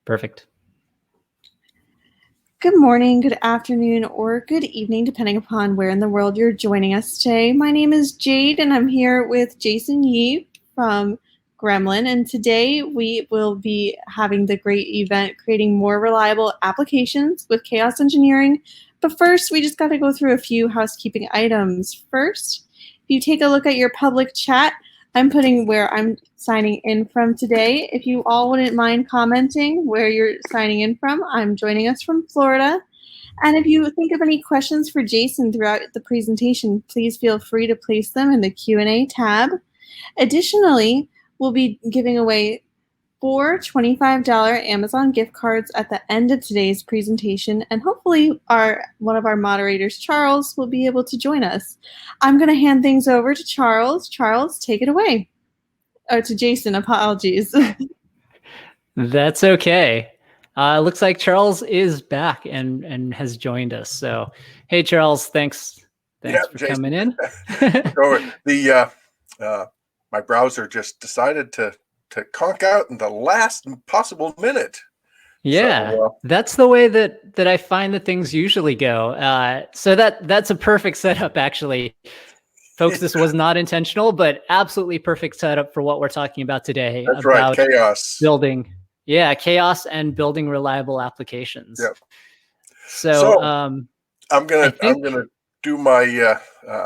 Perfect. Good morning, good afternoon, or good evening, depending upon where in the world you're joining us today. My name is Jade, and I'm here with Jason Yee from Gremlin. And today we will be having the great event, Creating More Reliable Applications with Chaos Engineering. But first, we just got to go through a few housekeeping items. First, if you take a look at your public chat, I'm putting where I'm signing in from today. If you all wouldn't mind commenting where you're signing in from, I'm joining us from Florida. And if you think of any questions for Jason throughout the presentation, please feel free to place them in the Q&A tab. Additionally, we'll be giving away 4 $25 Amazon gift cards at the end of today's presentation, and hopefully one of our moderators, Charles, will be able to join us. I'm going to hand things over to Charles. Charles, take it away. Or to Jason, apologies. That's okay. Looks like Charles is back and has joined us. So, hey, Charles, thanks for Jason. coming in. So my browser just decided to conk out in the last possible minute. Yeah, so, that's the way that I find that things usually go. So that's a perfect setup, actually. Folks, this was not intentional, but absolutely perfect setup for what we're talking about today. That's right, chaos. Chaos and building reliable applications. Yep. So I'm gonna do my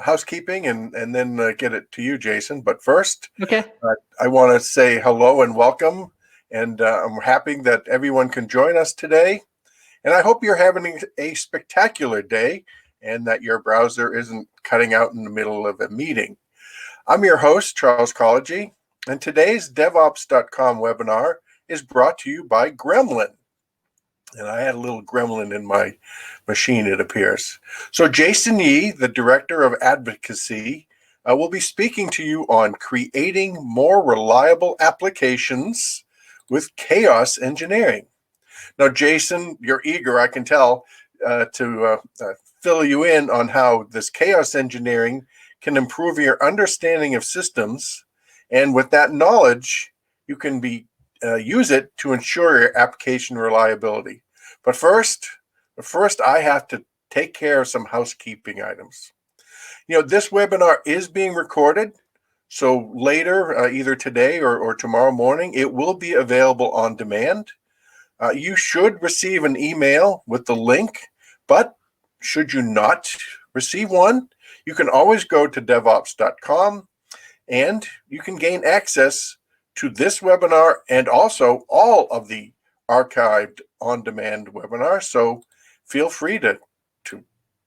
housekeeping and then get it to you, Jason. But first, okay, I want to say hello and welcome, and I'm happy that everyone can join us today. And I hope you're having a spectacular day, and that your browser isn't cutting out in the middle of a meeting. I'm your host, Charles Collegy, and today's DevOps.com webinar is brought to you by Gremlin. And I had a little gremlin in my machine, it appears. So Jason Yee, the Director of Advocacy, will be speaking to you on creating more reliable applications with chaos engineering. Now, Jason, you're eager, I can tell, to fill you in on how this chaos engineering can improve your understanding of systems. And with that knowledge, you can use it to ensure your application reliability. But first, I have to take care of some housekeeping items. This webinar is being recorded, so later, either today or tomorrow morning, it will be available on demand. You should receive an email with the link, but should you not receive one, you can always go to devops.com and you can gain access to this webinar and also all of the archived on-demand webinars. So feel free to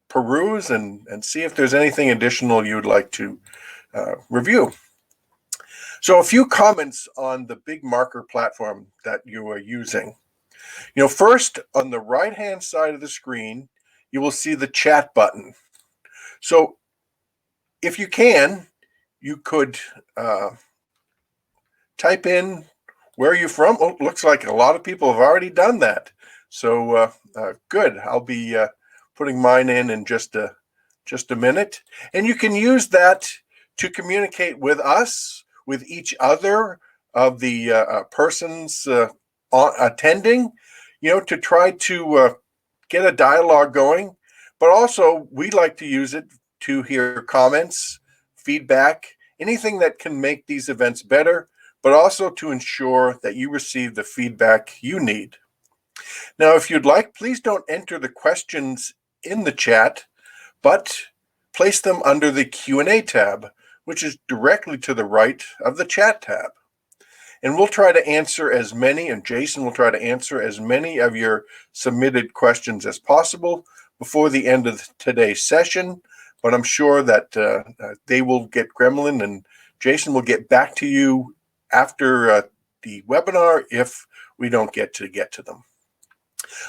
peruse and see if there's anything additional you'd like to review. So a few comments on the big marker platform that you are using. First, on the right-hand side of the screen, you will see the chat button. So if you can, you could type in where you're from. Oh, looks like a lot of people have already done that. So good. I'll be putting mine in just a minute. And you can use that to communicate with us, with each other of the persons attending, to try to get a dialogue going. But also, we like to use it to hear comments, feedback, anything that can make these events better, but also to ensure that you receive the feedback you need. Now, if you'd like, please don't enter the questions in the chat, but place them under the Q&A tab, which is directly to the right of the chat tab. And we'll try to answer as many, and Jason will try to answer as many of your submitted questions as possible before the end of today's session. But I'm sure that they will get Gremlin, and Jason will get back to you after the webinar if we don't get to them.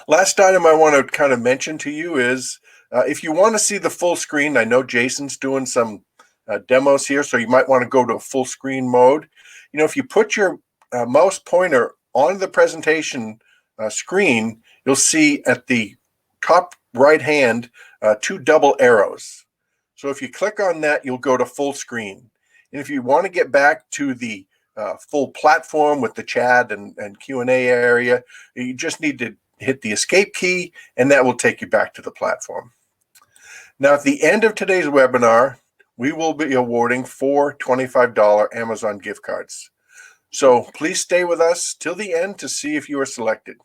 Last item I want to kind of mention to you is if you want to see the full screen, I know Jason's doing some demos here, so you might want to go to a full screen mode. If you put your mouse pointer on the presentation screen, you'll see at the top right hand 2 double arrows. So if you click on that, you'll go to full screen. And if you want to get back to the full platform with the chat and Q&A area. You just need to hit the escape key, and that will take you back to the platform. Now, at the end of today's webinar, we will be awarding 4 $25 Amazon gift cards. So please stay with us till the end to see if you are selected.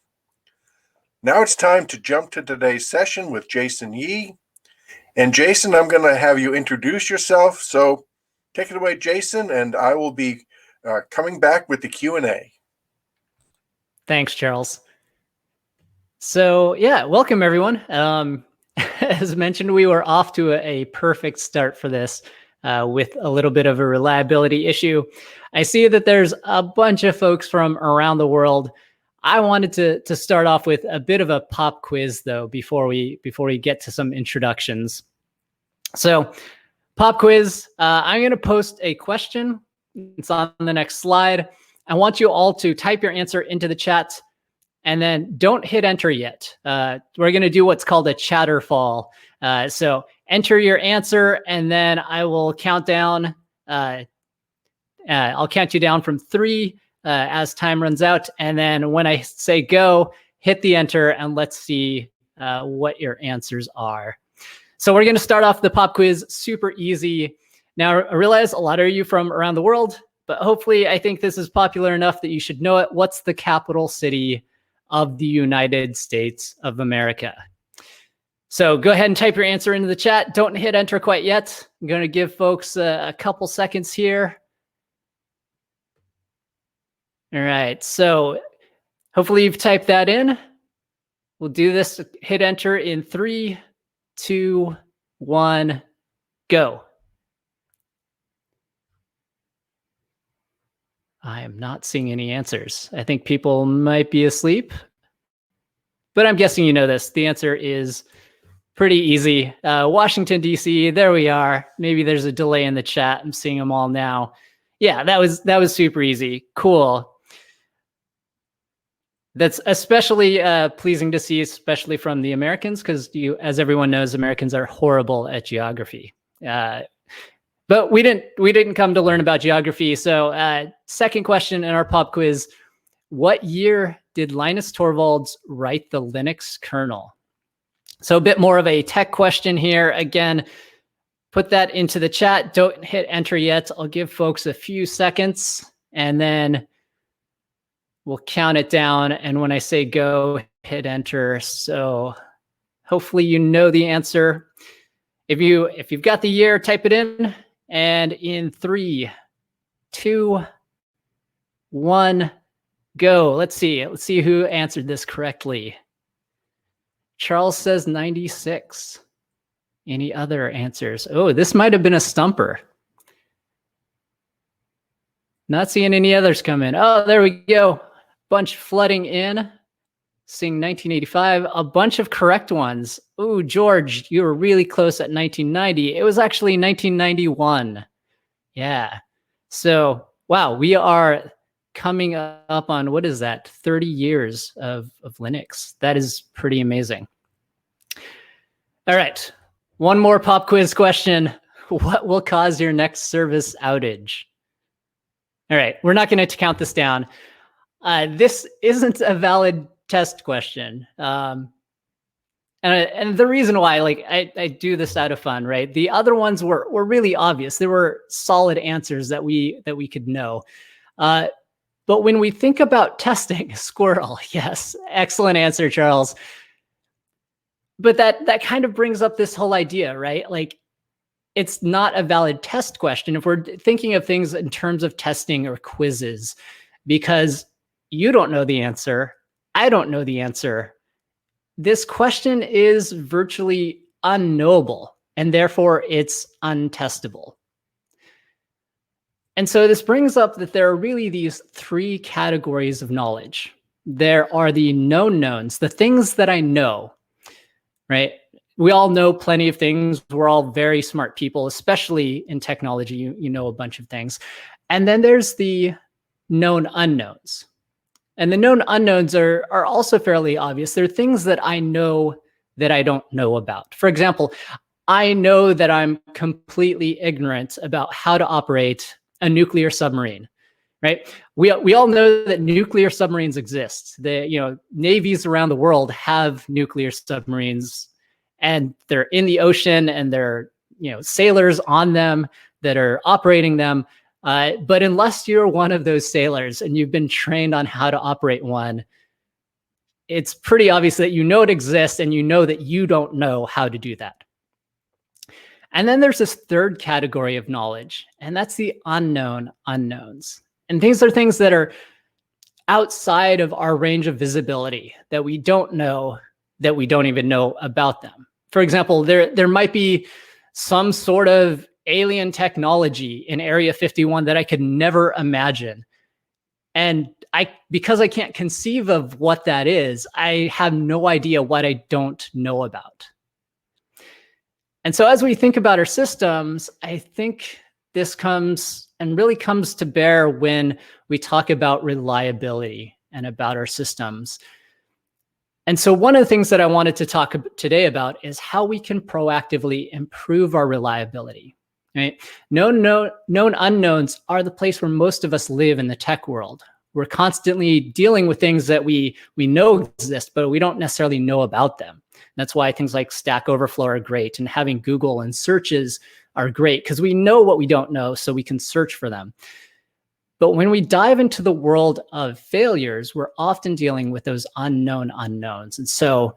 Now it's time to jump to today's session with Jason Yee. And Jason, I'm going to have you introduce yourself. So take it away, Jason, and I will be coming back with the Q&A. Thanks, Charles. So yeah, welcome everyone. As mentioned, we were off to a perfect start for this with a little bit of a reliability issue. I see that there's a bunch of folks from around the world. I wanted to start off with a bit of a pop quiz though, before we get to some introductions. So pop quiz, I'm going to post a question. It's on the next slide. I want you all to type your answer into the chat and then don't hit enter yet. We're going to do what's called a chatter fall. So enter your answer and then I will count down. I'll count you down from 3 as time runs out. And then when I say go, hit the enter and let's see what your answers are. So we're going to start off the pop quiz super easy. Now, I realize a lot of you from around the world, but hopefully I think this is popular enough that you should know it. What's the capital city of the United States of America? So go ahead and type your answer into the chat. Don't hit enter quite yet. I'm going to give folks a couple seconds here. All right, so hopefully you've typed that in. We'll do this, hit enter in 3, 2, 1, go. I am not seeing any answers. I think people might be asleep, but I'm guessing you know this. The answer is pretty easy. Washington, D.C., there we are. Maybe there's a delay in the chat. I'm seeing them all now. Yeah, that was super easy. Cool. That's especially pleasing to see, especially from the Americans, because as everyone knows, Americans are horrible at geography. But we didn't come to learn about geography. So second question in our pop quiz, what year did Linus Torvalds write the Linux kernel? So a bit more of a tech question here. Again, put that into the chat. Don't hit enter yet. I'll give folks a few seconds and then we'll count it down. And when I say go, hit enter. So hopefully you know the answer. If you've got the year, type it in. And in 3, 2, 1, go. Let's see who answered this correctly. Charles says 96. Any other answers? Oh, this might have been a stumper. Not seeing any others come in. Oh, there we go. Bunch flooding in. Seeing 1985. A bunch of correct ones. Ooh, George, you were really close at 1990. It was actually 1991. Yeah. So, wow, we are coming up on, what is that? 30 years of Linux. That is pretty amazing. All right. One more pop quiz question. What will cause your next service outage? All right. We're not going to count this down. This isn't a valid test question. And the reason why, like, I do this out of fun, right? The other ones were really obvious. There were solid answers that we could know. But when we think about testing, squirrel, yes, excellent answer, Charles. But that kind of brings up this whole idea, right? Like, it's not a valid test question if we're thinking of things in terms of testing or quizzes, because you don't know the answer. I don't know the answer. This question is virtually unknowable, and therefore it's untestable. And so this brings up that there are really these 3 categories of knowledge. There are the known knowns, the things that I know, right? We all know plenty of things. We're all very smart people, especially in technology. You know a bunch of things. And then there's the known unknowns. And the known unknowns are also fairly obvious. They're things that I know that I don't know about. For example, I know that I'm completely ignorant about how to operate a nuclear submarine, right? We all know that nuclear submarines exist. Navies around the world have nuclear submarines, and they're in the ocean, and there are sailors on them that are operating them. But unless you're one of those sailors and you've been trained on how to operate one, it's pretty obvious that you know it exists and you know that you don't know how to do that. And then there's this third category of knowledge, and that's the unknown unknowns. And these are things that are outside of our range of visibility, that we don't know, that we don't even know about them. For example, there might be some sort of alien technology in Area 51 that I could never imagine. And because I can't conceive of what that is, I have no idea what I don't know about. And so as we think about our systems, I think this comes to bear when we talk about reliability and about our systems. And so one of the things that I wanted to talk today about is how we can proactively improve our reliability. Right? Known unknowns are the place where most of us live in the tech world. We're constantly dealing with things that we know exist, but we don't necessarily know about them. That's why things like Stack Overflow are great, and having Google and searches are great, because we know what we don't know, so we can search for them. But when we dive into the world of failures, we're often dealing with those unknown unknowns. And so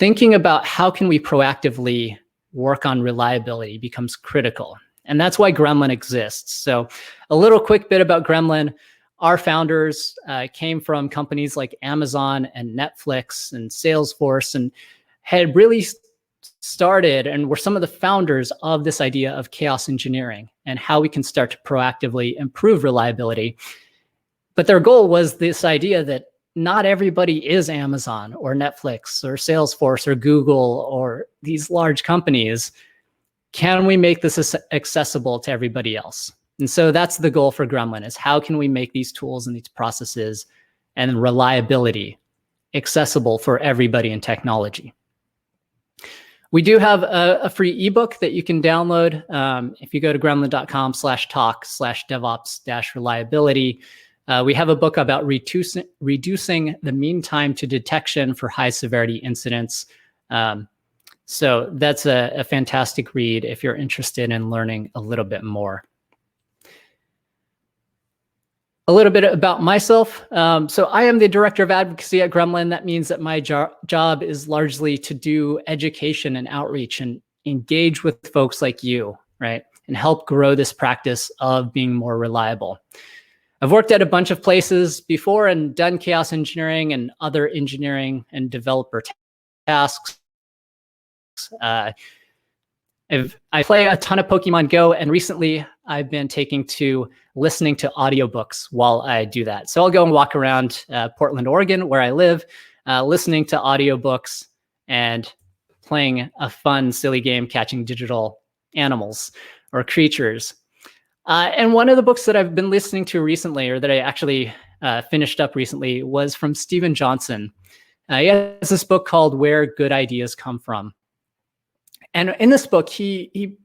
thinking about how can we proactively work on reliability becomes critical. And that's why Gremlin exists. So a little quick bit about Gremlin. Our founders came from companies like Amazon and Netflix and Salesforce, and had really started and were some of the founders of this idea of chaos engineering and how we can start to proactively improve reliability. But their goal was this idea that not everybody is Amazon or Netflix or Salesforce or Google or these large companies. Can we make this accessible to everybody else? And so that's the goal for Gremlin, is how can we make these tools and these processes and reliability accessible for everybody in technology? We do have a free ebook that you can download. If you go to gremlin.com/talk/devops-reliability, we have a book about reducing the mean time to detection for high severity incidents. So that's a fantastic read if you're interested in learning a little bit more. A little bit about myself. So I am the director of advocacy at Gremlin. That means that my job is largely to do education and outreach and engage with folks like you, right? And help grow this practice of being more reliable. I've worked at a bunch of places before and done chaos engineering and other engineering and developer tasks. I play a ton of Pokemon Go, and recently I've been taking to listening to audiobooks while I do that. So I'll go and walk around Portland, Oregon, where I live, listening to audiobooks and playing a fun, silly game, catching digital animals or creatures. And one of the books that I've been listening to recently, or that I actually finished up recently, was from Steven Johnson. He has this book called Where Good Ideas Come From. And in this book, he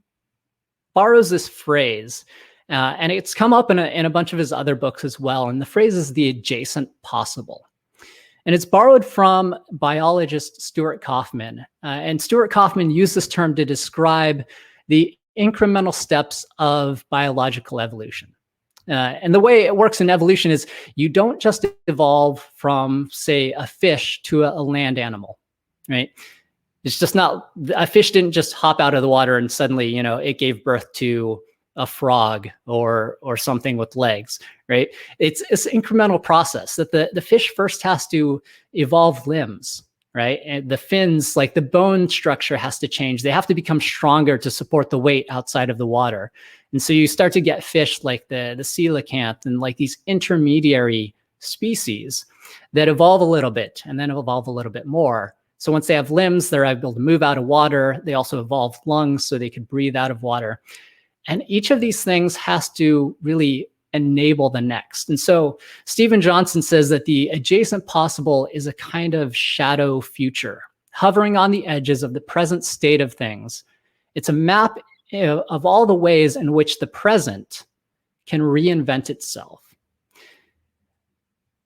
borrows this phrase, and it's come up in a bunch of his other books as well. And the phrase is the adjacent possible. And it's borrowed from biologist Stuart Kaufman. And Stuart Kaufman used this term to describe the incremental steps of biological evolution. And the way it works in evolution is you don't just evolve from, say, a fish to a land animal, right? It's just not, a fish didn't just hop out of the water and suddenly, it gave birth to a frog or something with legs, right? It's an incremental process that the fish first has to evolve limbs, right? And the fins, like the bone structure has to change. They have to become stronger to support the weight outside of the water. And so you start to get fish like the coelacanth and like these intermediary species that evolve a little bit and then evolve a little bit more. So once they have limbs, they're able to move out of water. They also evolve lungs so they could breathe out of water. And each of these things has to really enable the next. And so Steven Johnson says that the adjacent possible is a kind of shadow future, hovering on the edges of the present state of things. It's a map of all the ways in which the present can reinvent itself.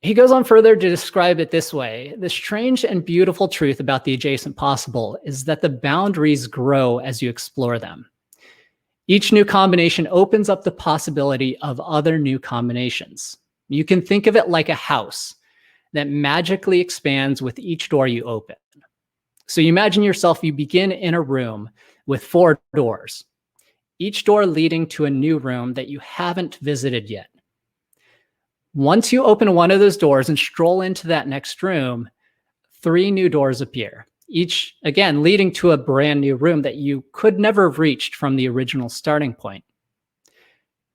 He goes on further to describe it this way: the strange and beautiful truth about the adjacent possible is that the boundaries grow as you explore them. Each new combination opens up the possibility of other new combinations. You can think of it like a house that magically expands with each door you open. So you imagine yourself, you begin in a room with 4 doors, each door leading to a new room that you haven't visited yet. Once you open one of those doors and stroll into that next room, 3 new doors appear, each again leading to a brand new room that you could never have reached from the original starting point.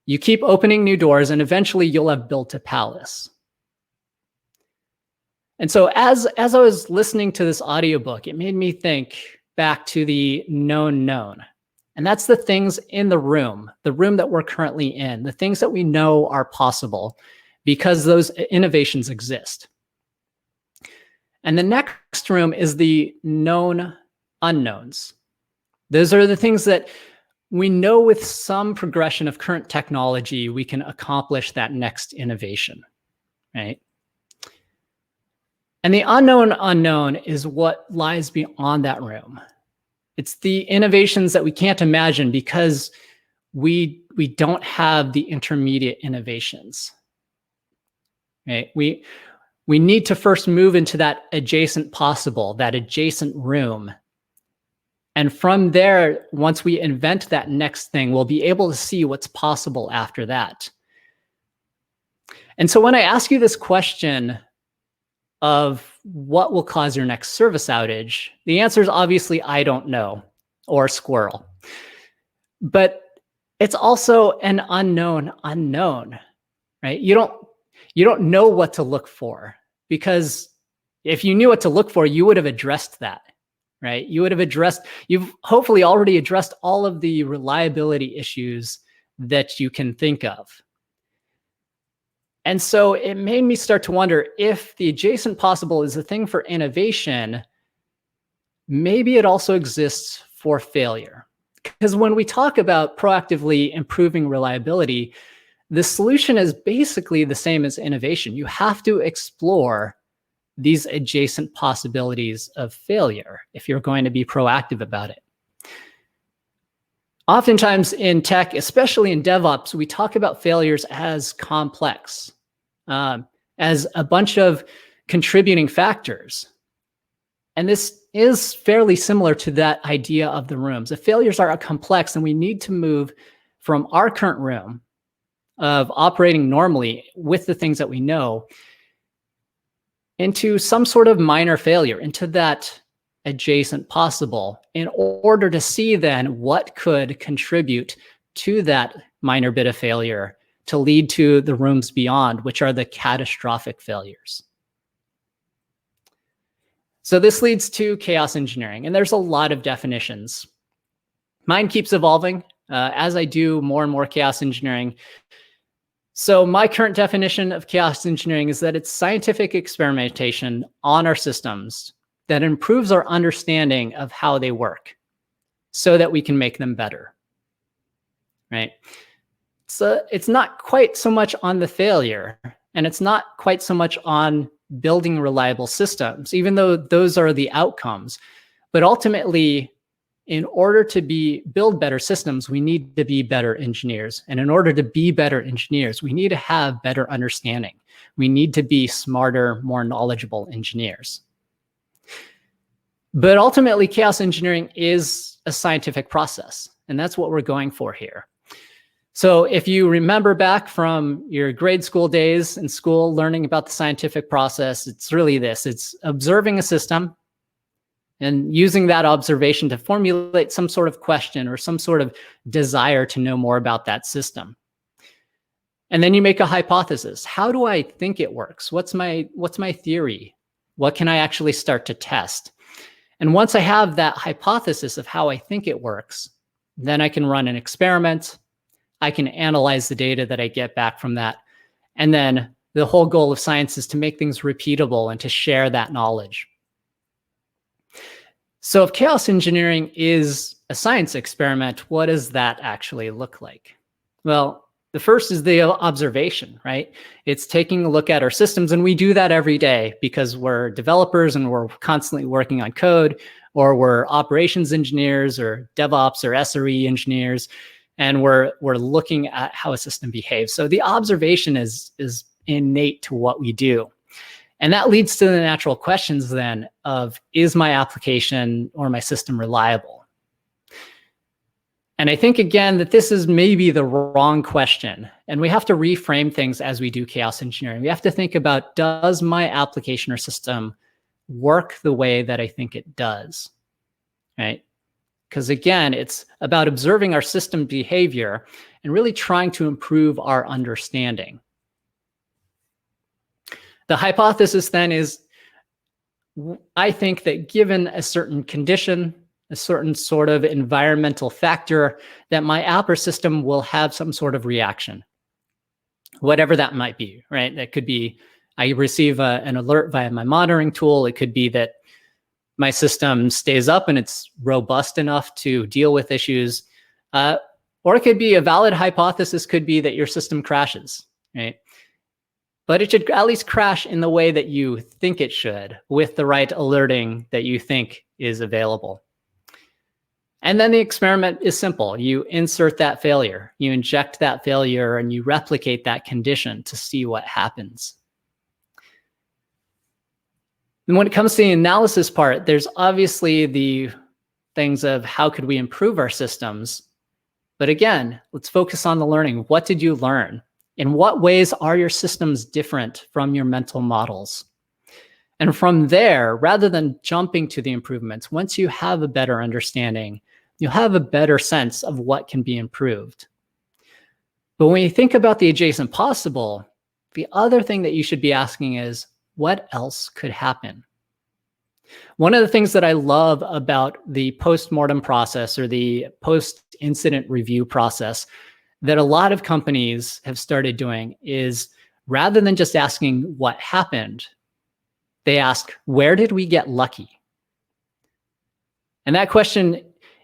You keep opening new doors and eventually you'll have built a palace. And so as I was listening to this audiobook, it made me think back to the known known. And that's the things in the room that we're currently in, the things that we know are possible because those innovations exist. And the next room is the known unknowns. Those are the things that we know with some progression of current technology, we can accomplish that next innovation, right? And the unknown unknown is what lies beyond that room. It's the innovations that we can't imagine because we don't have the intermediate innovations, right? We need to first move into that adjacent possible, that adjacent room. And from there, once we invent that next thing, we'll be able to see what's possible after that. And so when I ask you this question of what will cause your next service outage, the answer is obviously, I don't know, or squirrel. But it's also an unknown unknown, right? You don't know what to look for, because if you knew what to look for, you would have addressed that, right? You've hopefully already addressed all of the reliability issues that you can think of. And so it made me start to wonder, if the adjacent possible is a thing for innovation, maybe it also exists for failure. Because when we talk about proactively improving reliability, the solution is basically the same as innovation. You have to explore these adjacent possibilities of failure if you're going to be proactive about it. Oftentimes in tech, especially in DevOps, we talk about failures as complex, as a bunch of contributing factors. And this is fairly similar to that idea of the rooms. The failures are complex, and we need to move from our current room of operating normally with the things that we know into some sort of minor failure, into that adjacent possible, in order to see then what could contribute to that minor bit of failure to lead to the rooms beyond, which are the catastrophic failures. So this leads to chaos engineering, and there's a lot of definitions. Mine keeps evolving as I do more and more chaos engineering. So my current definition of chaos engineering is that it's scientific experimentation on our systems that improves our understanding of how they work so that we can make them better, right? So it's not quite so much on the failure, and it's not quite so much on building reliable systems, even though those are the outcomes. But ultimately, in order to build better systems, we need to be better engineers. And in order to be better engineers, we need to have better understanding. We need to be smarter, more knowledgeable engineers. But ultimately, chaos engineering is a scientific process, and that's what we're going for here. So if you remember back from your grade school days in school, learning about the scientific process, it's really this. It's observing a system and using that observation to formulate some sort of question or some sort of desire to know more about that system. And then you make a hypothesis. How do I think it works? What's my theory? What can I actually start to test? And once I have that hypothesis of how I think it works, then I can run an experiment. I can analyze the data that I get back from that. And then the whole goal of science is to make things repeatable and to share that knowledge. So if chaos engineering is a science experiment, what does that actually look like? Well, The first is the observation, right? It's taking a look at our systems, and we do that every day because we're developers and we're constantly working on code, or we're operations engineers or DevOps or SRE engineers, and we're looking at how a system behaves. So the observation is innate to what we do. And that leads to the natural questions then of, is my application or my system reliable? And I think, again, that this is maybe the wrong question. And we have to reframe things as we do chaos engineering. We have to think about, does my application or system work the way that I think it does, right? Because, again, it's about observing our system behavior and really trying to improve our understanding. The hypothesis then is, I think that given a certain condition, a certain sort of environmental factor, that my app or system will have some sort of reaction, whatever that might be, right? That could be I receive an alert via my monitoring tool. It could be that my system stays up and it's robust enough to deal with issues. Or it could be a valid hypothesis, could be that your system crashes, right? But it should at least crash in the way that you think it should, with the right alerting that you think is available. And then the experiment is simple. You insert that failure, you inject that failure, and you replicate that condition to see what happens. And when it comes to the analysis part, there's obviously the things of how could we improve our systems. But again, let's focus on the learning. What did you learn? In what ways are your systems different from your mental models? And from there, rather than jumping to the improvements, once you have a better understanding, you'll have a better sense of what can be improved. But when you think about the adjacent possible, the other thing that you should be asking is, what else could happen? One of the things that I love about the post-mortem process, or the post-incident review process, that a lot of companies have started doing is, rather than just asking what happened, they ask, where did we get lucky? And that question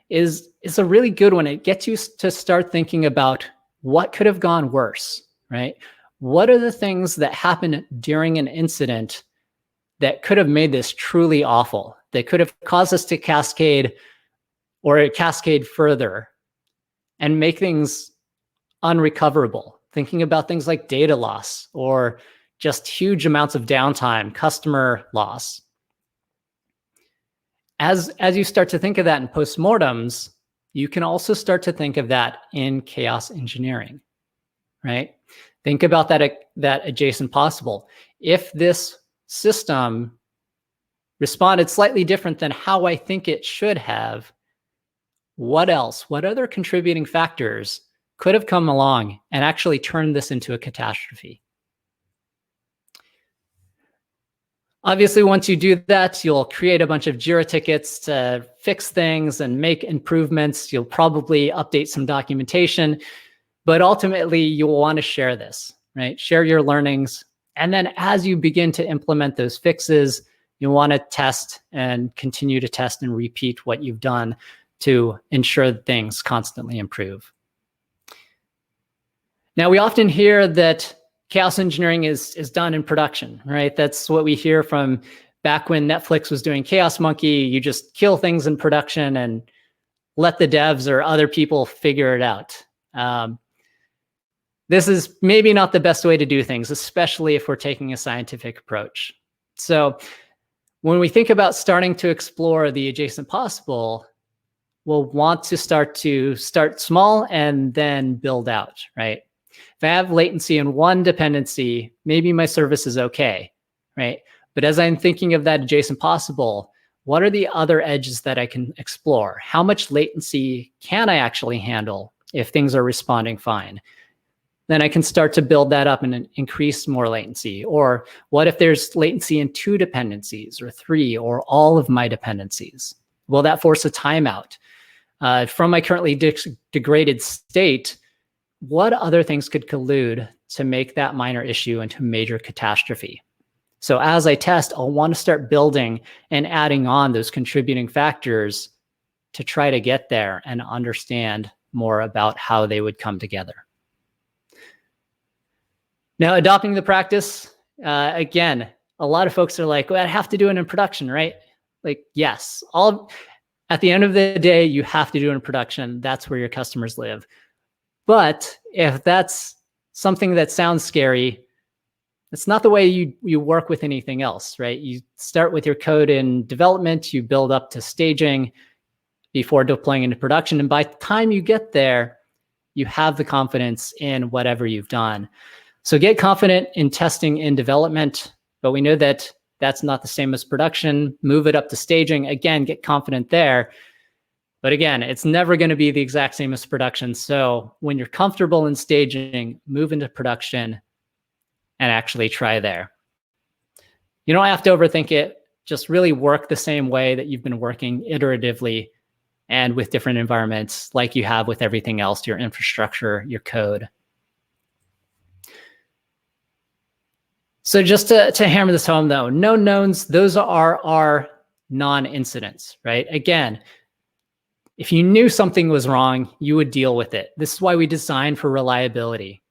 is a really good one. It gets you to start thinking about what could have gone worse, right? What are the things that happened during an incident that could have made this truly awful, that could have caused us to cascade or cascade further and make things unrecoverable? Thinking about things like data loss or just huge amounts of downtime, customer loss. As you start to think of that in postmortems, you can also start to think of that in chaos engineering, right? Think about that adjacent possible. If this system responded slightly different than how I think it should have, what else? What other contributing factors could have come along and actually turned this into a catastrophe? Obviously, once you do that, you'll create a bunch of JIRA tickets to fix things and make improvements. You'll probably update some documentation, but ultimately you'll want to share this, right? Share your learnings. And then as you begin to implement those fixes, you want to test and continue to test and repeat what you've done to ensure that things constantly improve. Now, we often hear that chaos engineering is done in production, right? That's what we hear from back when Netflix was doing Chaos Monkey. You just kill things in production and let the devs or other people figure it out. This is maybe not the best way to do things, especially if we're taking a scientific approach. So when we think about starting to explore the adjacent possible, we'll want to start small and then build out, right? If I have latency in one dependency, maybe my service is okay, right? But as I'm thinking of that adjacent possible, what are the other edges that I can explore? How much latency can I actually handle if things are responding fine? Then I can start to build that up and increase more latency. Or what if there's latency in 2 dependencies or 3 or all of my dependencies? Will that force a timeout? From my currently degraded state, what other things could collude to make that minor issue into a major catastrophe? So as I test, I'll want to start building and adding on those contributing factors to try to get there and understand more about how they would come together. Now, adopting the practice, again, a lot of folks are like, well, I have to do it in production, right? Like, yes, at the end of the day, you have to do it in production. That's where your customers live. But if that's something that sounds scary, it's not the way you work with anything else, right? You start with your code in development, you build up to staging before deploying into production. And by the time you get there, you have the confidence in whatever you've done. So get confident in testing in development, but we know that that's not the same as production. Move it up to staging. Again, get confident there. But again, it's never going to be the exact same as production. So when you're comfortable in staging, move into production and actually try there. You don't have to overthink it. Just really work the same way that you've been working iteratively and with different environments like you have with everything else, your infrastructure, your code. So just to hammer this home though, known knowns, those are our non-incidents, right? Again, if you knew something was wrong, you would deal with it. This is why we design for reliability.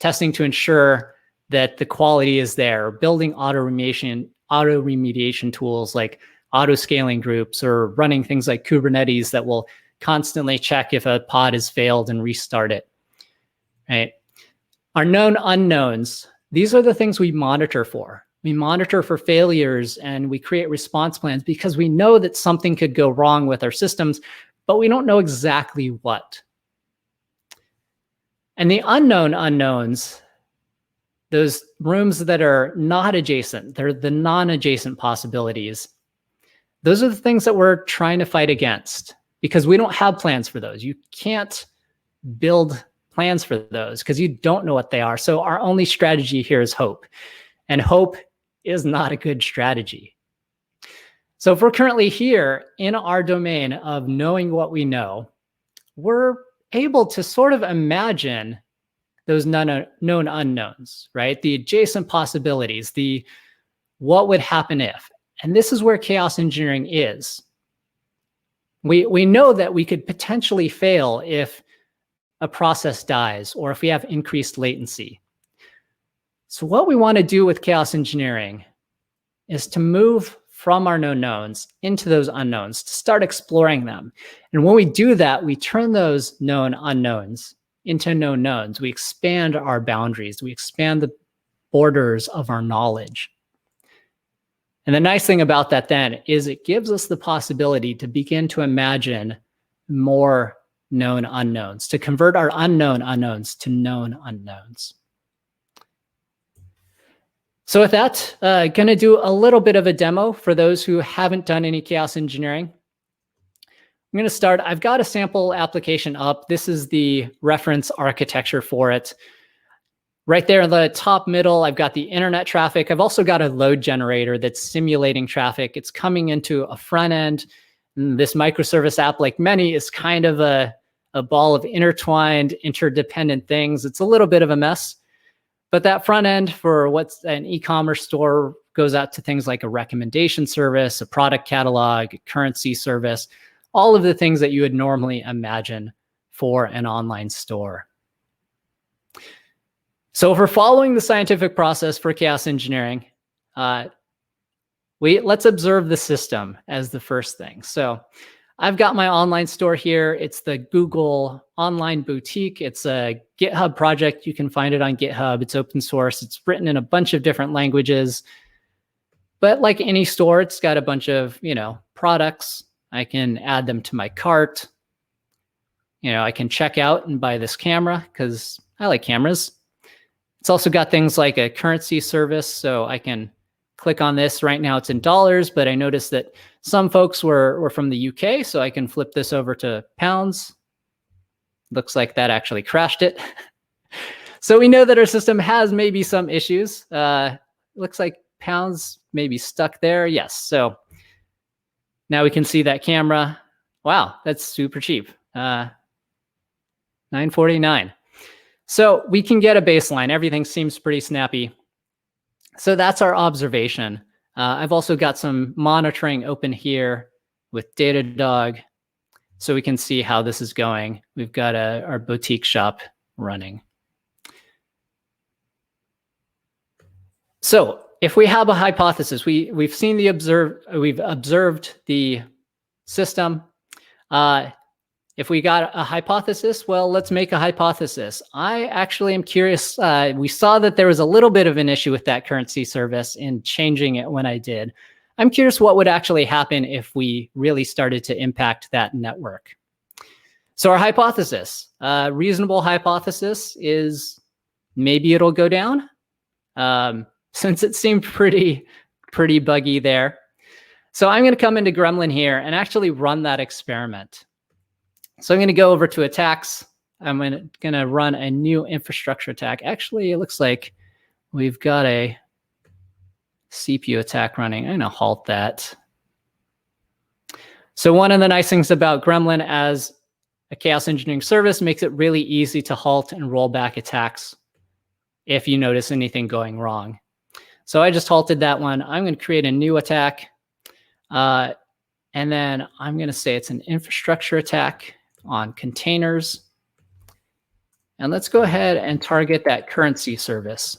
Testing to ensure that the quality is there, building auto remediation tools like auto scaling groups, or running things like Kubernetes that will constantly check if a pod has failed and restart it, right? Our known unknowns, these are the things we monitor for. We monitor for failures and we create response plans because we know that something could go wrong with our systems, but we don't know exactly what. And the unknown unknowns, those rooms that are not adjacent, they're the non-adjacent possibilities. Those are the things that we're trying to fight against because we don't have plans for those. You can't build plans for those because you don't know what they are. So our only strategy here is hope. And hope is not a good strategy. So if we're currently here in our domain of knowing what we know, we're able to sort of imagine those known unknowns, right? The adjacent possibilities, the what would happen if. And this is where chaos engineering is. We know that we could potentially fail if a process dies or if we have increased latency. So what we want to do with chaos engineering is to move from our known knowns into those unknowns, to start exploring them. And when we do that, we turn those known unknowns into known knowns. We expand our boundaries. We expand the borders of our knowledge. And the nice thing about that then is it gives us the possibility to begin to imagine more known unknowns, to convert our unknown unknowns to known unknowns. So with that, going to do a little bit of a demo for those who haven't done any chaos engineering. I'm going to start. I've got a sample application up. This is the reference architecture for it. Right there in the top middle, I've got the internet traffic. I've also got a load generator that's simulating traffic. It's coming into a front end. And this microservice app, like many, is kind of a ball of intertwined, interdependent things. It's a little bit of a mess. But that front end for what's an e-commerce store goes out to things like a recommendation service, a product catalog, a currency service, all of the things that you would normally imagine for an online store. So if we're following the scientific process for chaos engineering, let's observe the system as the first thing. So I've got my online store here. It's the Google Online Boutique. It's a GitHub project. You can find it on GitHub. It's open source. It's written in a bunch of different languages. But like any store, it's got a bunch of, products. I can add them to my cart. I can check out and buy this camera because I like cameras. It's also got things like a currency service. So I can click on this. Right now it's in dollars, but I noticed that some folks were from the UK, so I can flip this over to pounds. Looks like that actually crashed it. So we know that our system has maybe some issues. Looks like pounds may be stuck there. Yes, so now we can see that camera. Wow, that's super cheap. $9.49. So we can get a baseline. Everything seems pretty snappy. So that's our observation. I've also got some monitoring open here with Datadog, so we can see how this is going. We've got our boutique shop running. So if we have a hypothesis, we've observed the system. If we got a hypothesis, well, let's make a hypothesis. I actually am curious. We saw that there was a little bit of an issue with that currency service in changing it when I did. I'm curious what would actually happen if we really started to impact that network. So our hypothesis, reasonable hypothesis is maybe it'll go down, since it seemed pretty buggy there. So I'm going to come into Gremlin here and actually run that experiment. So I'm going to go over to attacks. I'm going to run a new infrastructure attack. Actually, it looks like we've got a CPU attack running. I'm going to halt that. So one of the nice things about Gremlin as a chaos engineering service makes it really easy to halt and roll back attacks if you notice anything going wrong. So I just halted that one. I'm going to create a new attack. And then I'm going to say it's an infrastructure attack on containers. And let's go ahead and target that currency service.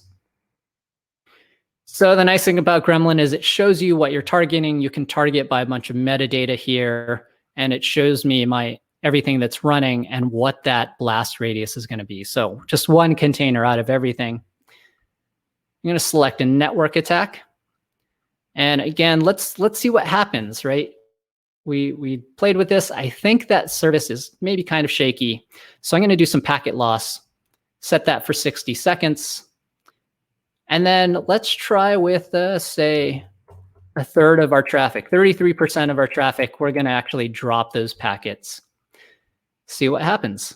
So the nice thing about Gremlin is it shows you what you're targeting. You can target by a bunch of metadata here, and it shows me everything that's running and what that blast radius is going to be. So just one container out of everything. I'm going to select a network attack. And again, let's see what happens, right? We played with this. I think that service is maybe kind of shaky. So I'm going to do some packet loss, set that for 60 seconds. And then let's try with, say, a third of our traffic, 33% of our traffic. We're going to actually drop those packets. See what happens.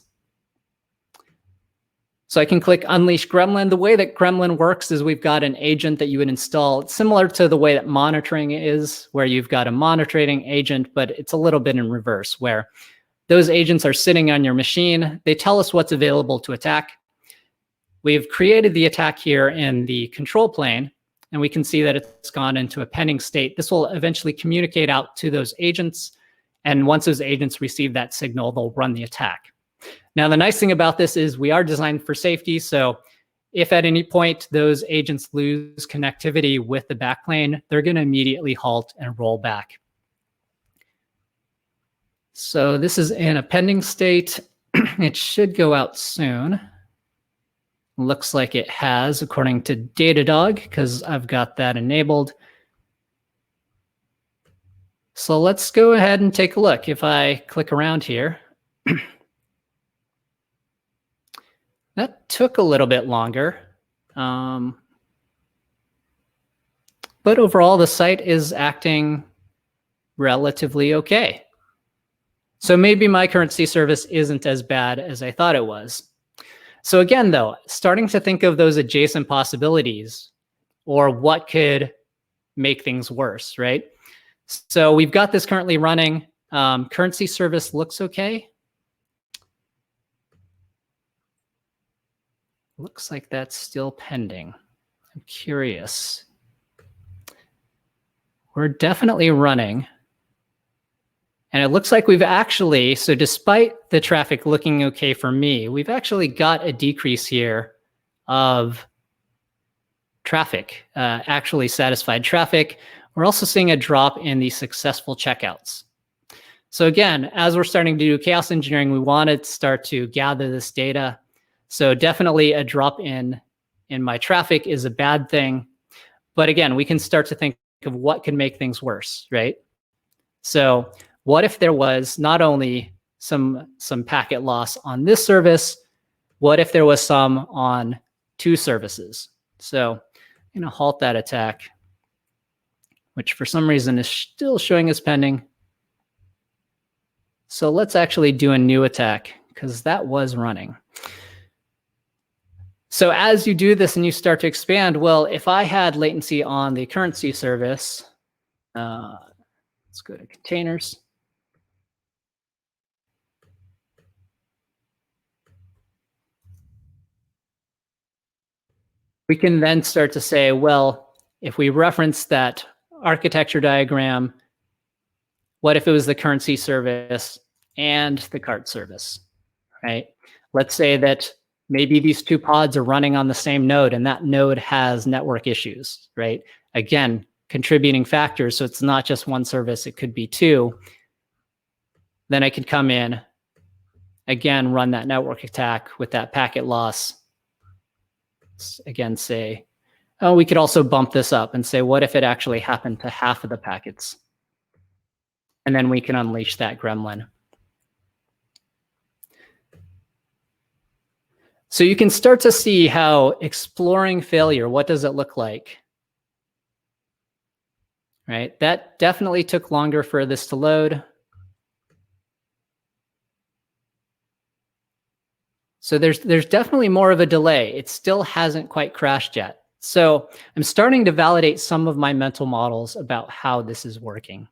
So I can click Unleash Gremlin. The way that Gremlin works is we've got an agent that you would install. It's similar to the way that monitoring is, where you've got a monitoring agent, but it's a little bit in reverse, where those agents are sitting on your machine. They tell us what's available to attack. We've created the attack here in the control plane, and we can see that it's gone into a pending state. This will eventually communicate out to those agents. And once those agents receive that signal, they'll run the attack. Now, the nice thing about this is we are designed for safety. So if at any point those agents lose connectivity with the backplane, they're going to immediately halt and roll back. So this is in a pending state. It should go out soon. Looks like it has, according to Datadog, because I've got that enabled. So let's go ahead and take a look. If I click around here, that took a little bit longer. But overall, the site is acting relatively okay. So maybe my currency service isn't as bad as I thought it was. So again, though, starting to think of those adjacent possibilities or what could make things worse, right? So we've got this currently running. Currency service looks okay. Looks like that's still pending. I'm curious. We're definitely running. And it looks like we've actually, so despite the traffic looking okay for me, we've actually got a decrease here of traffic, actually satisfied traffic. We're also seeing a drop in the successful checkouts. So again, as we're starting to do chaos engineering, we want to start to gather this data. So definitely a drop in my traffic is a bad thing. But again, we can start to think of what can make things worse, right? So what if there was not only some packet loss on this service, what if there was some on two services? So I'm going to halt that attack, which for some reason is still showing as pending. So let's actually do a new attack because that was running. So as you do this and you start to expand, well, if I had latency on the currency service, let's go to containers. We can then start to say, well, if we reference that architecture diagram, what if it was the currency service and the cart service, right? Let's say that Maybe these two pods are running on the same node and that node has network issues, right? Again, contributing factors. So it's not just one service, it could be two. Then I could come in, again, run that network attack with that packet loss. Again, say, oh, we could also bump this up and say, what if it actually happened to half of the packets? And then we can unleash that gremlin. So you can start to see how exploring failure, what does it look like? Right, that definitely took longer for this to load. So there's definitely more of a delay. It still hasn't quite crashed yet. So I'm starting to validate some of my mental models about how this is working.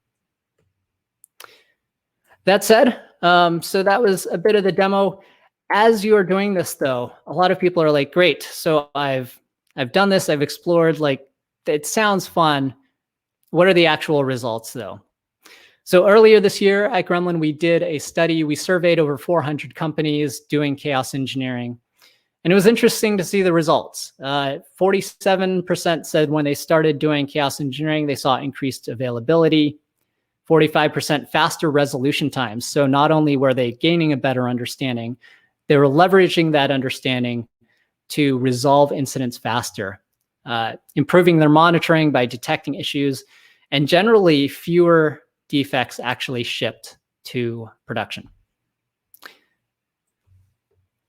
That said, so that was a bit of the demo. As you are doing this, though, a lot of people are like, great, so I've done this, I've explored, like, it sounds fun. What are the actual results, though? So earlier this year at Gremlin, we did a study. We surveyed over 400 companies doing chaos engineering. And it was interesting to see the results. 47% said when they started doing chaos engineering, they saw increased availability, 45% faster resolution times. So not only were they gaining a better understanding, they were leveraging that understanding to resolve incidents faster, improving their monitoring by detecting issues, and generally fewer defects actually shipped to production.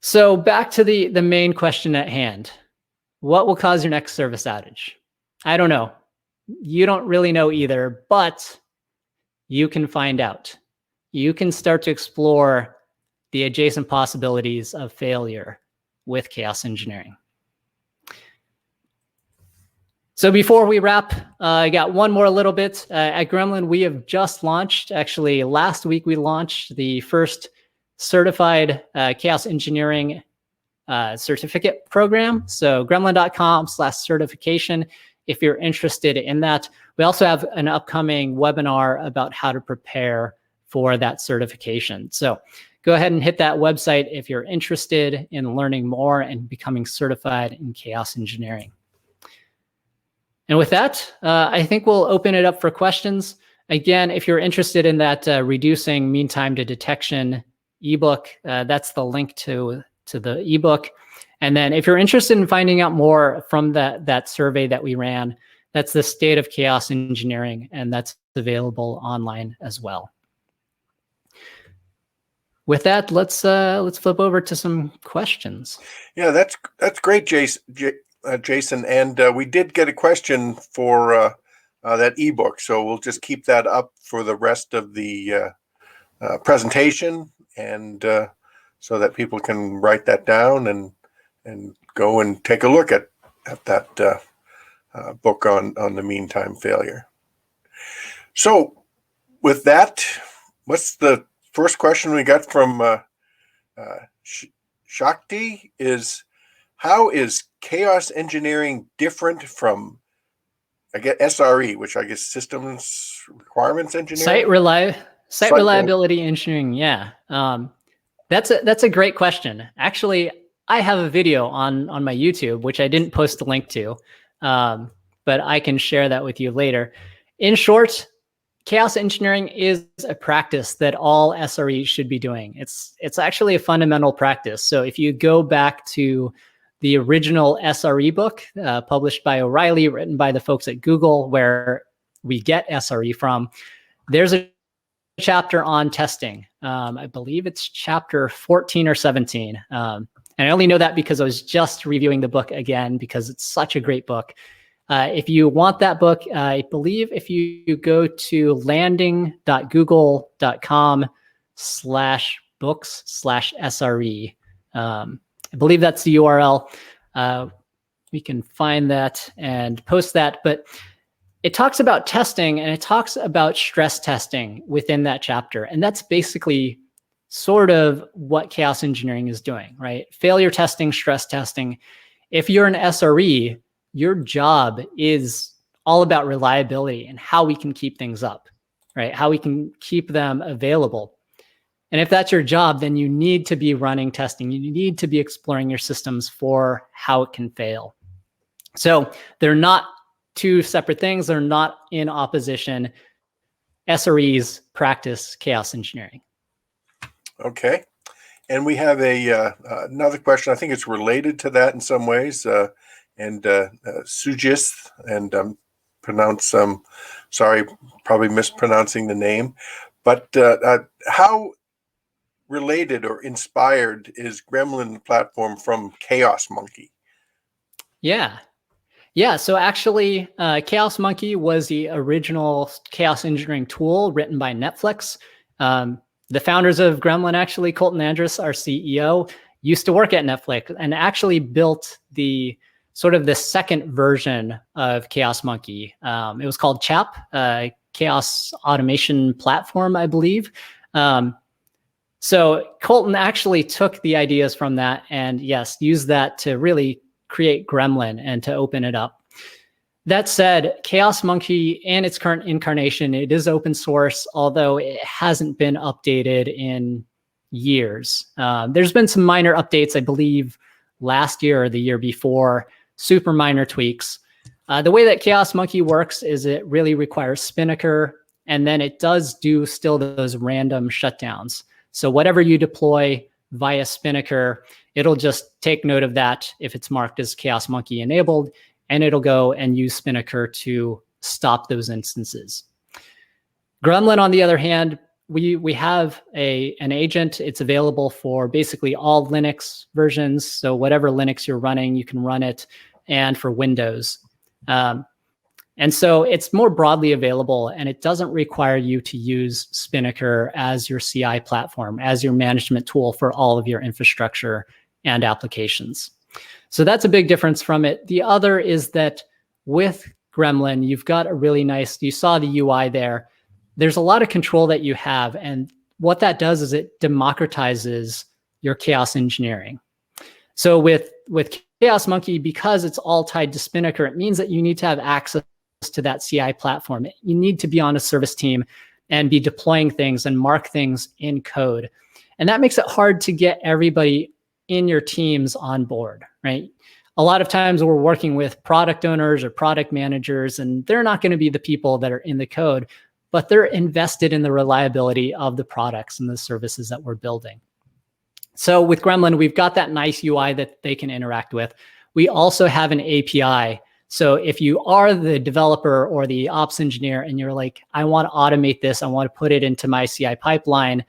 So back to the main question at hand. What will cause your next service outage? I don't know. You don't really know either, but you can find out. You can start to explore the adjacent possibilities of failure with chaos engineering. So before we wrap, I got one more little bit. At Gremlin, we have just launched, actually last week we launched the first certified chaos engineering certificate program. So gremlin.com/certification if you're interested in that. We also have an upcoming webinar about how to prepare for that certification. So go ahead and hit that website if you're interested in learning more and becoming certified in chaos engineering. And with that, I think we'll open it up for questions. Again, if you're interested in that reducing mean time to detection ebook, that's the link to the ebook. And then if you're interested in finding out more from that survey that we ran, that's the state of chaos engineering, and that's available online as well. With that, let's flip over to some questions. Yeah, that's great, Jason. And we did get a question for that ebook, so we'll just keep that up for the rest of the presentation, and so that people can write that down and go and take a look at that book on the mean time failure. So with that, what's the first question we got from Shakti is, how is chaos engineering different from, I guess, SRE, which I guess systems requirements engineering? Site reliability engineering, yeah. That's a great question. Actually, I have a video on my YouTube, which I didn't post a link to, but I can share that with you later. In short, chaos engineering is a practice that all SREs should be doing. It's actually a fundamental practice. So if you go back to the original SRE book published by O'Reilly, written by the folks at Google, where we get SRE from, there's a chapter on testing. I believe it's chapter 14 or 17. And I only know that because I was just reviewing the book again because it's such a great book. If you want that book, I believe if you go to landing.google.com/books/SRE, I believe that's the URL. We can find that and post that. But it talks about testing, and it talks about stress testing within that chapter. And that's basically sort of what chaos engineering is doing, right? Failure testing, stress testing. If you're an SRE, your job is all about reliability and how we can keep things up, right? How we can keep them available. And if that's your job, then you need to be running testing. You need to be exploring your systems for how it can fail. So they're not two separate things. They're not in opposition. SREs practice chaos engineering. Okay. And we have another question. I think it's related to that in some ways. Sujith, and sorry, probably mispronouncing the name, but how related or inspired is Gremlin platform from Chaos Monkey? Yeah. So actually, Chaos Monkey was the original chaos engineering tool written by Netflix. The founders of Gremlin, actually, Colton Andrus, our CEO, used to work at Netflix and actually built the second version of Chaos Monkey. It was called CHAP, Chaos Automation Platform, I believe. So Colton actually took the ideas from that and, yes, used that to really create Gremlin and to open it up. That said, Chaos Monkey in its current incarnation, it is open source, although it hasn't been updated in years. There's been some minor updates, I believe, last year or the year before, super minor tweaks. The way that Chaos Monkey works is it really requires Spinnaker, and then it does do still those random shutdowns. So whatever you deploy via Spinnaker, it'll just take note of that if it's marked as Chaos Monkey enabled, and it'll go and use Spinnaker to stop those instances. Gremlin, on the other hand, we have an agent. It's available for basically all Linux versions. So whatever Linux you're running, you can run it, and for Windows. And so it's more broadly available, and it doesn't require you to use Spinnaker as your CI platform, as your management tool for all of your infrastructure and applications. So that's a big difference from it. The other is that with Gremlin, you've got a really nice, you saw the UI there. There's a lot of control that you have. And what that does is it democratizes your chaos engineering. So with Chaos Monkey, because it's all tied to Spinnaker, it means that you need to have access to that CI platform. You need to be on a service team and be deploying things and mark things in code. And that makes it hard to get everybody in your teams on board, right? A lot of times we're working with product owners or product managers, and they're not going to be the people that are in the code, but they're invested in the reliability of the products and the services that we're building. So with Gremlin, we've got that nice UI that they can interact with. We also have an API. So if you are the developer or the ops engineer and you're like, I want to automate this, I want to put it into my CI pipeline,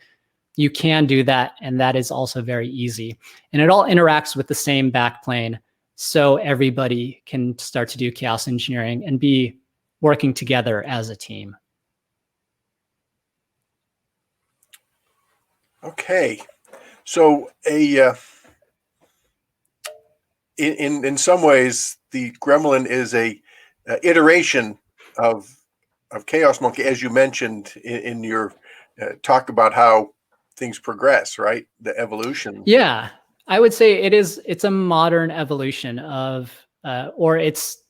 you can do that. And that is also very easy. And it all interacts with the same backplane. So everybody can start to do chaos engineering and be working together as a team. Okay. So in some ways, the Gremlin is a iteration of Chaos Monkey, as you mentioned in your talk about how things progress, right? The evolution. Yeah, I would say it's a modern evolution of, or it's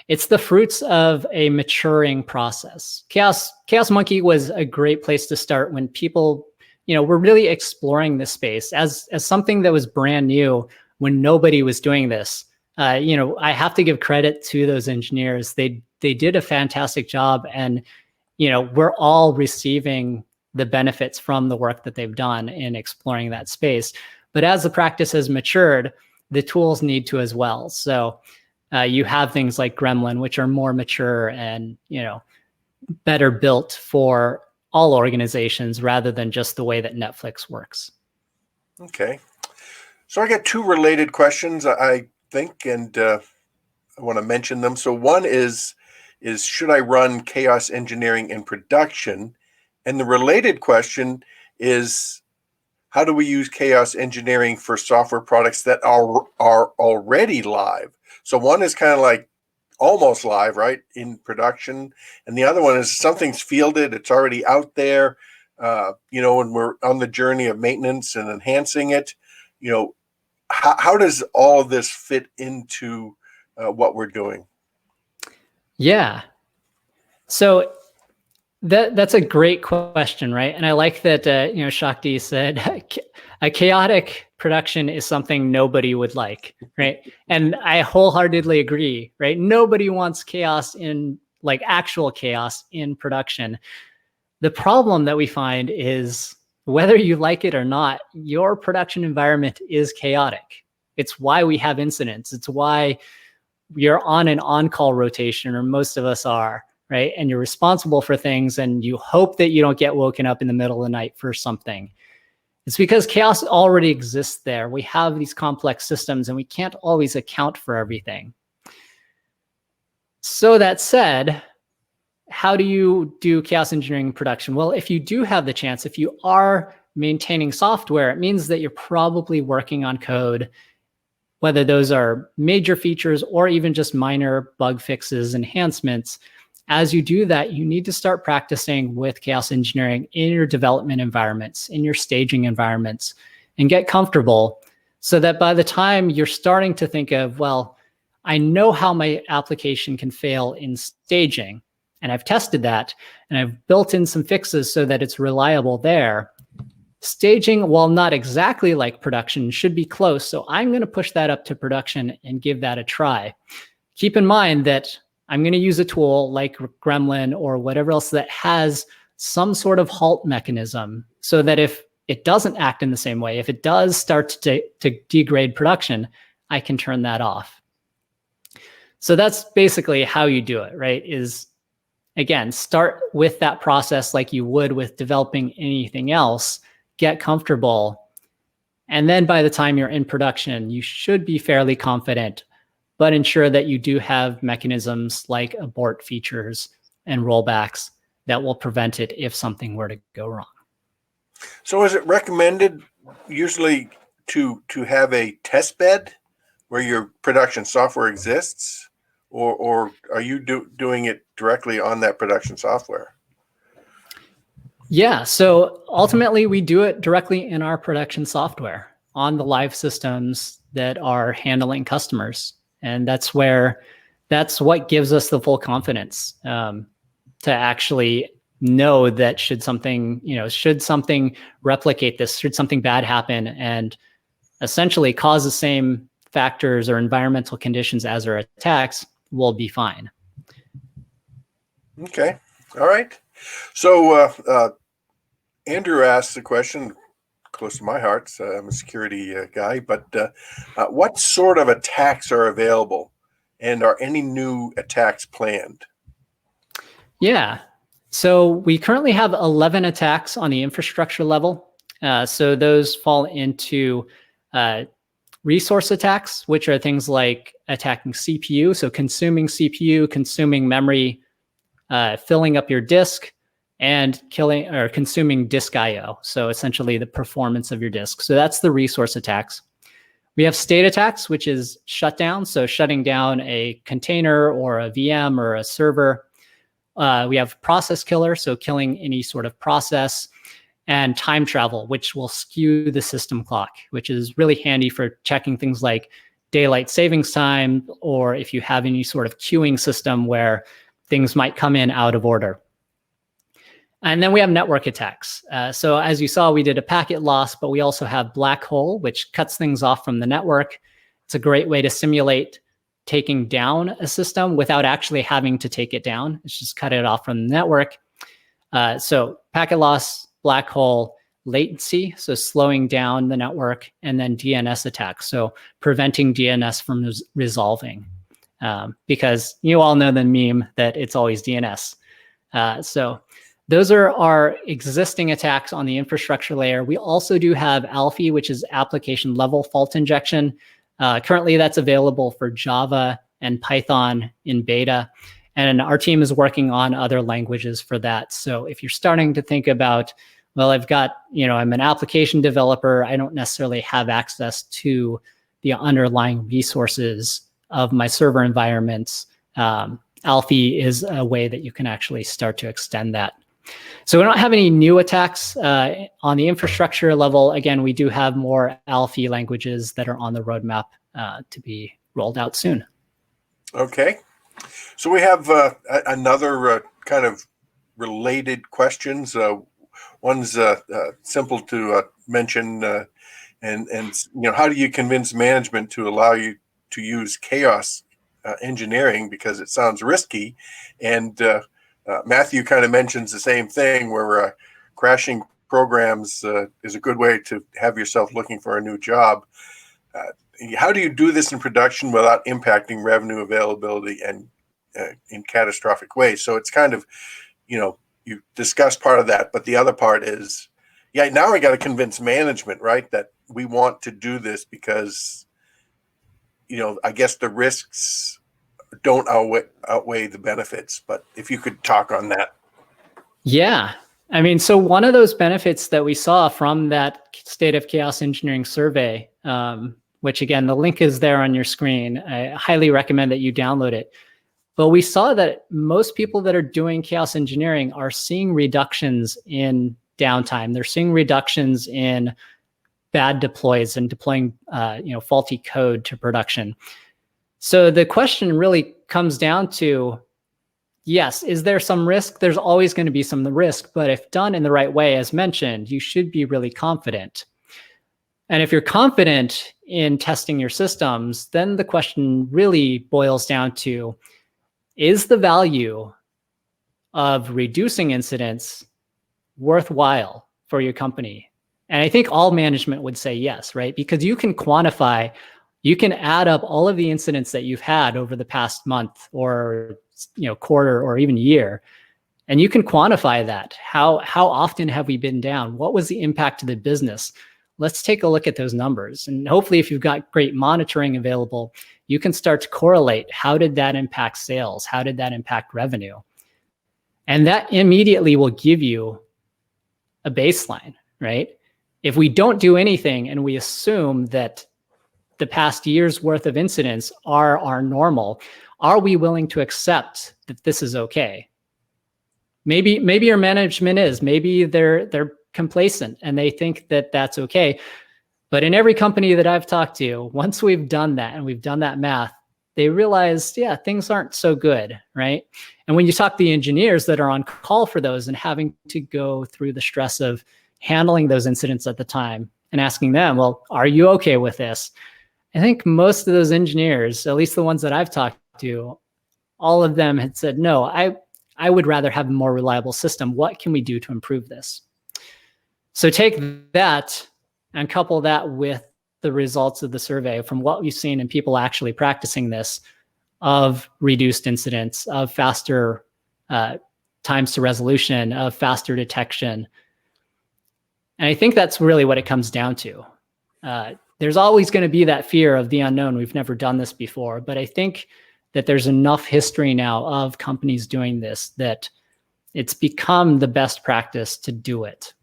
the fruits of a maturing process. Chaos Monkey was a great place to start when people, were really exploring this space as something that was brand new when nobody was doing this. I have to give credit to those engineers. They did a fantastic job, and we're all receiving the benefits from the work that they've done in exploring that space. But as the practice has matured, the tools need to as well. So you have things like Gremlin, which are more mature and better built for all organizations rather than just the way that Netflix works. Okay. So I got two related questions, I think, and I want to mention them. So one is should I run chaos engineering in production? And the related question is, how do we use chaos engineering for software products that are already live? So one is kind of like almost live, right, in production. And the other one is something's fielded, it's already out there, when we're on the journey of maintenance and enhancing it. How does all of this fit into what we're doing? Yeah. So That's a great question, right? And I like that, Shakti said a chaotic production is something nobody would like, right? And I wholeheartedly agree, right? Nobody wants chaos like actual chaos in production. The problem that we find is whether you like it or not, your production environment is chaotic. It's why we have incidents. It's why you're on an on-call rotation, or most of us are, right? And you're responsible for things and you hope that you don't get woken up in the middle of the night for something. It's because chaos already exists there. We have these complex systems and we can't always account for everything. So that said, how do you do chaos engineering in production? Well, if you do have the chance, if you are maintaining software, it means that you're probably working on code, whether those are major features or even just minor bug fixes, enhancements. As you do that, you need to start practicing with chaos engineering in your development environments, in your staging environments, and get comfortable so that by the time you're starting to think of, well, I know how my application can fail in staging, and I've tested that, and I've built in some fixes so that it's reliable there. Staging, while not exactly like production, should be close. So I'm going to push that up to production and give that a try. Keep in mind that I'm going to use a tool like Gremlin or whatever else that has some sort of halt mechanism so that if it doesn't act in the same way, if it does start to degrade production, I can turn that off. So that's basically how you do it, right? Is, again, start with that process like you would with developing anything else. Get comfortable. And then by the time you're in production, you should be fairly confident, but ensure that you do have mechanisms like abort features and rollbacks that will prevent it if something were to go wrong. So is it recommended usually to have a test bed where your production software exists, or are you doing it directly on that production software? Yeah, so ultimately we do it directly in our production software on the live systems that are handling customers. And that's what gives us the full confidence to actually know that should something replicate this, should something bad happen and essentially cause the same factors or environmental conditions as our attacks, we'll be fine. Okay, all right. So Andrew asked a question close to my heart. So I'm a security guy, but what sort of attacks are available, and are any new attacks planned? Yeah, so we currently have 11 attacks on the infrastructure level. So those fall into resource attacks, which are things like attacking CPU, so consuming CPU, consuming memory, filling up your disk, and killing or consuming disk I/O. So essentially the performance of your disk. So that's the resource attacks. We have state attacks, which is shutdown. So shutting down a container or a VM or a server. We have process killer, so killing any sort of process, and time travel, which will skew the system clock, which is really handy for checking things like daylight savings time, or if you have any sort of queuing system where things might come in out of order. And then we have network attacks. So as you saw, we did a packet loss, but we also have black hole, which cuts things off from the network. It's a great way to simulate taking down a system without actually having to take it down. It's just cut it off from the network. So packet loss, black hole, latency, so slowing down the network, and then DNS attacks, so preventing DNS from resolving. Because you all know the meme that it's always DNS. So those are our existing attacks on the infrastructure layer. We also do have ALFI, which is application level fault injection. Currently, that's available for Java and Python in beta. And our team is working on other languages for that. So if you're starting to think about, well, I'm an application developer, I don't necessarily have access to the underlying resources of my server environments, ALFI is a way that you can actually start to extend that. So we don't have any new attacks on the infrastructure level. Again, we do have more ALFI languages that are on the roadmap to be rolled out soon. Okay. So we have another kind of related questions. One's simple to mention, and how do you convince management to allow you to use chaos engineering because it sounds risky? And Matthew kind of mentions the same thing, where crashing programs is a good way to have yourself looking for a new job. How do you do this in production without impacting revenue, availability, and in catastrophic ways? So it's kind of, you discussed part of that, but the other part is, now we got to convince management, right, that we want to do this because, I guess the risks don't outweigh the benefits. But if you could talk on that. Yeah. I mean, so one of those benefits that we saw from that State of Chaos Engineering survey, which again, the link is there on your screen. I highly recommend that you download it. But we saw that most people that are doing chaos engineering are seeing reductions in downtime. They're seeing reductions in bad deploys and deploying faulty code to production. So the question really comes down to, yes, is there some risk? There's always going to be some risk, but if done in the right way, as mentioned, you should be really confident. And if you're confident in testing your systems, then the question really boils down to, is the value of reducing incidents worthwhile for your company? And I think all management would say yes, right? Because you can quantify, you can add up all of the incidents that you've had over the past month or quarter or even year, and you can quantify that. How often have we been down? What was the impact to the business? Let's take a look at those numbers. And hopefully, if you've got great monitoring available, you can start to correlate, how did that impact sales? How did that impact revenue? And that immediately will give you a baseline, right? If we don't do anything and we assume that the past year's worth of incidents are normal, are we willing to accept that this is okay? Maybe your management is, maybe they're complacent and they think that that's okay. But in every company that I've talked to, once we've done that and we've done that math, they realize, things aren't so good, right? And when you talk to the engineers that are on call for those and having to go through the stress of handling those incidents at the time and asking them, well, are you okay with this? I think most of those engineers, at least the ones that I've talked to, all of them had said, no, I would rather have a more reliable system. What can we do to improve this? So take that and couple that with the results of the survey from what we've seen in people actually practicing this, of reduced incidents, of faster times to resolution, of faster detection. And I think that's really what it comes down to. There's always going to be that fear of the unknown. We've never done this before, but I think that there's enough history now of companies doing this that it's become the best practice to do it.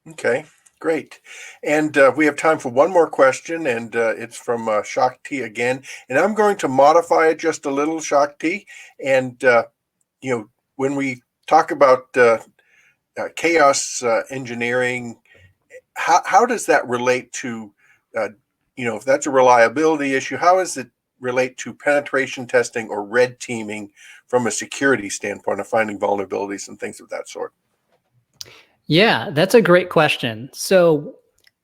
Okay, great. And we have time for one more question, and it's from Shakti again. And I'm going to modify it just a little, Shakti. And, when we talk about chaos engineering, how does that relate to, if that's a reliability issue, how does it relate to penetration testing or red teaming from a security standpoint of finding vulnerabilities and things of that sort? Yeah, that's a great question. So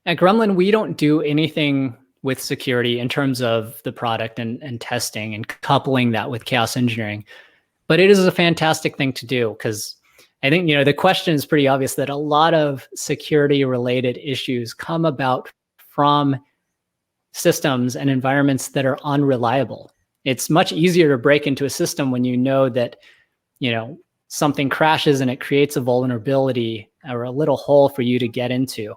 at Gremlin, we don't do anything with security in terms of the product and testing and coupling that with chaos engineering. But it is a fantastic thing to do because I think, the question is pretty obvious that a lot of security related issues come about from systems and environments that are unreliable. It's much easier to break into a system when you know that, something crashes and it creates a vulnerability or a little hole for you to get into.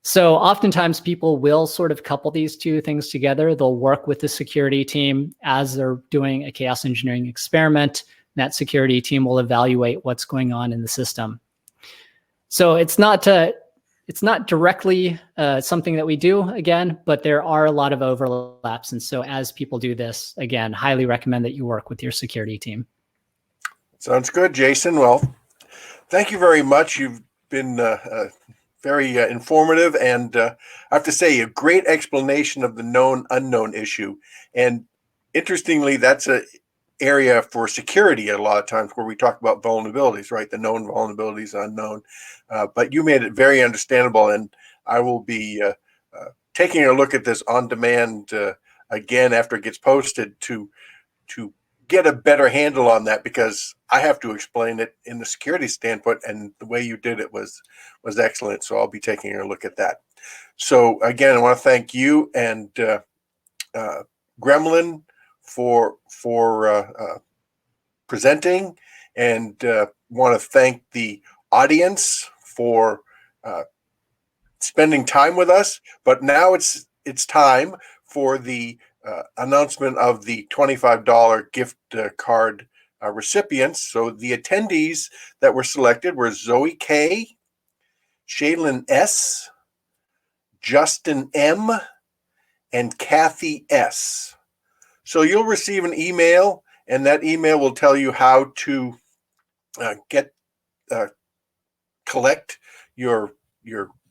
So oftentimes people will sort of couple these two things together. They'll work with the security team as they're doing a chaos engineering experiment. That security team will evaluate what's going on in the system. So it's not directly something that we do, again, but there are a lot of overlaps. And so as people do this, again, highly recommend that you work with your security team. Sounds good, Jason. Well, thank you very much. You've been very informative, and I have to say, a great explanation of the known unknown issue. And interestingly, that's a area for security a lot of times where we talk about vulnerabilities, right? The known vulnerabilities, unknown. But you made it very understandable, and I will be taking a look at this on demand again after it gets posted to get a better handle on that, because I have to explain it in the security standpoint, and the way you did it was excellent. So I'll be taking a look at that. So again, I want to thank you and Gremlin for presenting, and want to thank the audience for spending time with us. But now it's time for the announcement of the $25 gift card recipients. So the attendees that were selected were Zoe K, Shaylin S, Justin M, and Kathy S. So you'll receive an email, and that email will tell you how to collect your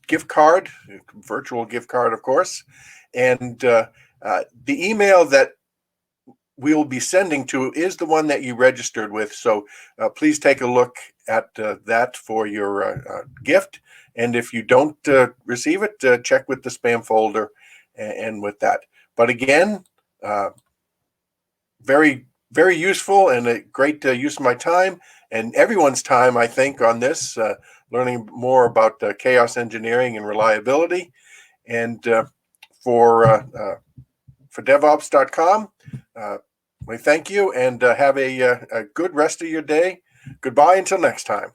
gift card, virtual gift card, of course. And the email that we'll be sending to is the one that you registered with. So please take a look at that for your gift. And if you don't receive it, check with the spam folder and with that. But again, very, very useful, and a great use of my time and everyone's time, I think, on this, learning more about chaos engineering and reliability. And for DevOps.com, we thank you, and have a good rest of your day. Goodbye until next time.